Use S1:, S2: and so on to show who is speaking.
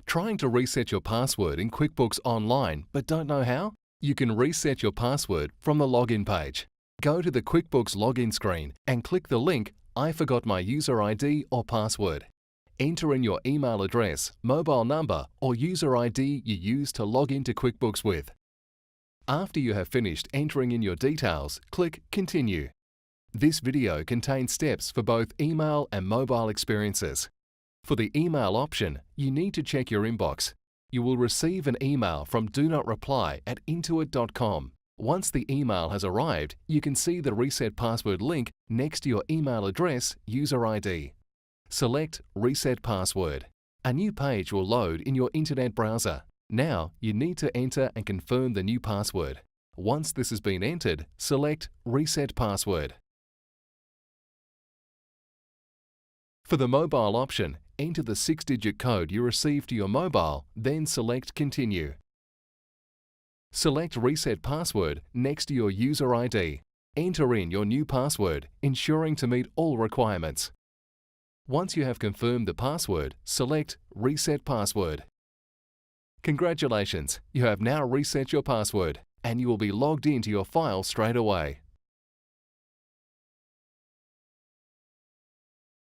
S1: Trying to reset your password in QuickBooks Online but don't know how? You can reset your password from the login page. Go to the QuickBooks login screen and click the link "I forgot my user ID or password." Enter in your email address, mobile number, or user ID you use to log into QuickBooks with. After you have finished entering in your details, click Continue. This video contains steps for both email and mobile experiences. For the email option, you need to check your inbox. You will receive an email from Do Not Reply at intuit.com. Once the email has arrived, you can see the Reset Password link next to your email address, user ID. Select Reset Password. A new page will load in your internet browser. Now, you need to enter and confirm the new password. Once this has been entered, select Reset Password. For the mobile option, enter the 6-digit code you received to your mobile, then select Continue. Select Reset Password next to your user ID. Enter in your new password, ensuring to meet all requirements. Once you have confirmed the password, select Reset Password. Congratulations, you have now reset your password, and you will be logged into your file straight away.